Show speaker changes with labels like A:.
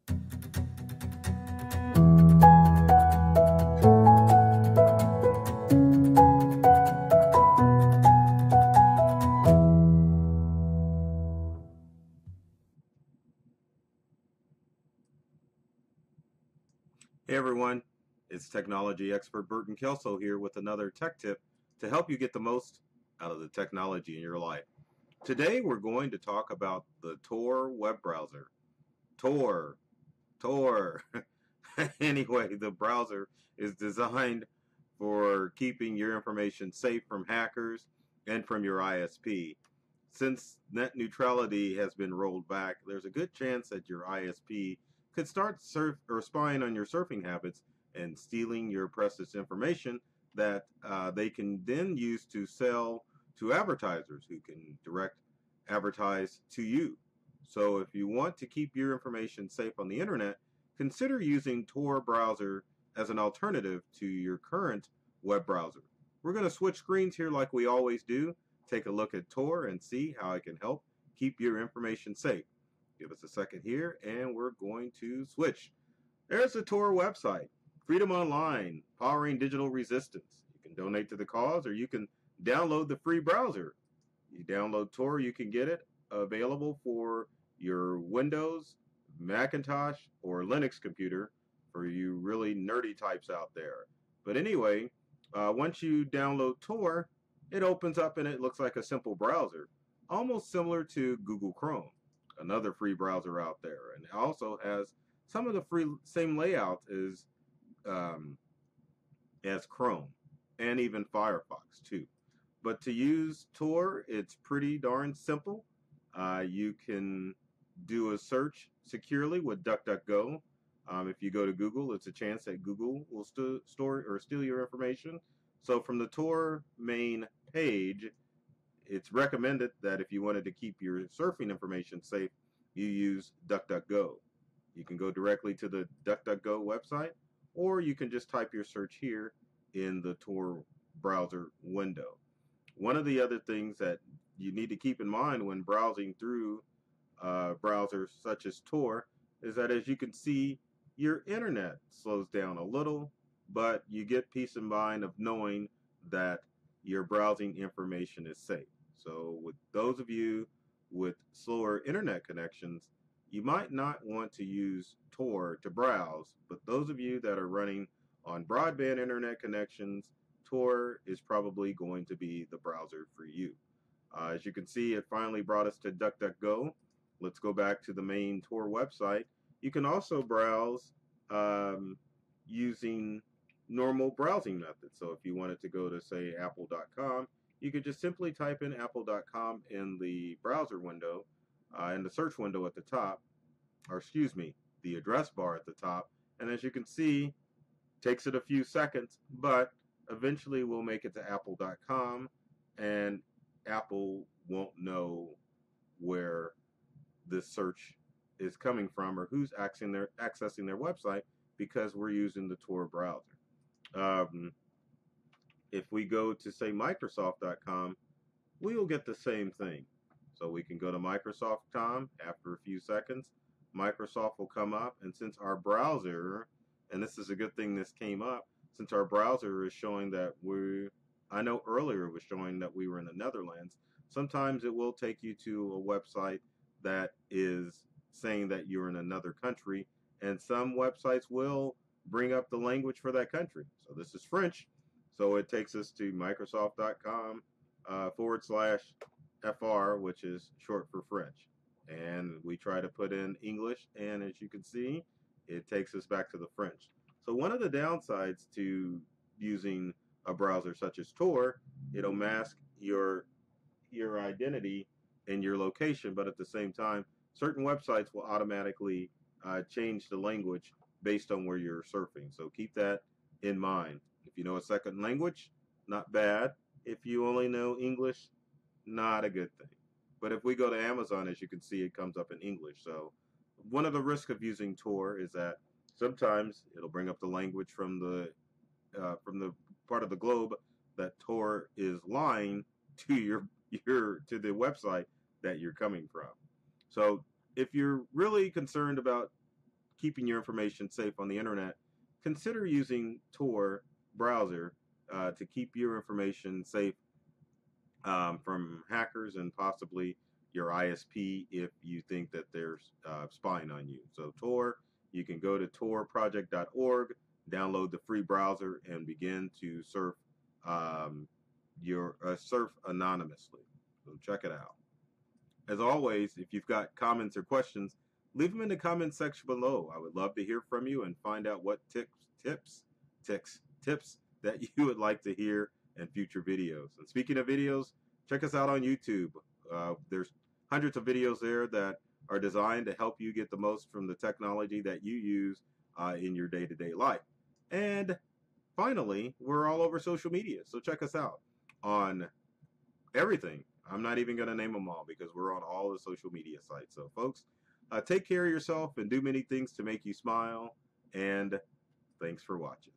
A: Hey everyone, it's technology expert Burton Kelso here with another tech tip to help you get the most out of the technology in your life. Today we're going to talk about the Tor web browser. Tor. Anyway, the browser is designed for keeping your information safe from hackers and from your ISP. Since net neutrality has been rolled back, there's a good chance that your ISP could start spying on your surfing habits and stealing your precious information that they can then use to sell to advertisers who can direct advertise to you. So if you want to keep your information safe on the internet, consider using Tor browser as an alternative to your current web browser. We're going to switch screens here like we always do. Take a look at Tor and see how it can help keep your information safe. Give us a second here and we're going to switch. There's the Tor website. Freedom Online, powering digital resistance. You can donate to the cause or you can download the free browser. You download Tor, you can get it available for your Windows, Macintosh, or Linux computer for you really nerdy types out there. But anyway, once you download Tor, it opens up and it looks like a simple browser, almost similar to Google Chrome, another free browser out there, and it also has some of the same layout as Chrome and even Firefox too. But to use Tor, it's pretty darn simple. You can do a search securely with DuckDuckGo. If you go to Google, it's a chance that Google will store or steal your information. So from the Tor main page, it's recommended that if you wanted to keep your surfing information safe, you use DuckDuckGo. You can go directly to the DuckDuckGo website, or you can just type your search here in the Tor browser window. One of the other things that you need to keep in mind when browsing through browsers such as Tor is that, as you can see, your internet slows down a little, but you get peace of mind of knowing that your browsing information is safe. So with those of you with slower internet connections, you might not want to use Tor to browse, but those of you that are running on broadband internet connections, Tor is probably going to be the browser for you. As you can see, it finally brought us to DuckDuckGo. Let's go back to the main Tor website. You can also browse using normal browsing methods. So if you wanted to go to, say, apple.com, you could just simply type in apple.com in the browser window, in the search window at the top, or excuse me, the address bar at the top. And as you can see, takes it a few seconds, but eventually we'll make it to apple.com, and Apple won't know where this search is coming from or who's accessing their website, because we're using the Tor browser. If we go to, say, Microsoft.com, we will get the same thing. So we can go to Microsoft.com. After a few seconds, Microsoft will come up, and since our browser, and this is a good thing this came up, since our browser is showing that I know earlier it was showing that we were in the Netherlands, sometimes it will take you to a website that is saying that you're in another country, and some websites will bring up the language for that country. So this is French, so it takes us to Microsoft.com /FR, which is short for French. And we try to put in English, and as you can see, it takes us back to the French. So one of the downsides to using a browser such as Tor, it'll mask your identity and your location, but at the same time, certain websites will automatically change the language based on where you're surfing. So keep that in mind. If you know a second language, not bad. If you only know English, not a good thing. But if we go to Amazon, as you can see, it comes up in English. So one of the risks of using Tor is that sometimes it'll bring up the language from the part of the globe that Tor is lying to to the website that you're coming from. So if you're really concerned about keeping your information safe on the internet, consider using Tor browser to keep your information safe from hackers and possibly your ISP if you think that they're spying on you. So Tor, you can go to torproject.org, download the free browser, and begin to surf surf anonymously. So check it out. As always, if you've got comments or questions, leave them in the comments section below. I would love to hear from you and find out what tips that you would like to hear in future videos. And speaking of videos, check us out on YouTube. There's hundreds of videos there that are designed to help you get the most from the technology that you use in your day-to-day life. And finally, we're all over social media, so check us out on everything. I'm not even going to name them all because we're on all the social media sites. So folks, take care of yourself and do many things to make you smile. And thanks for watching.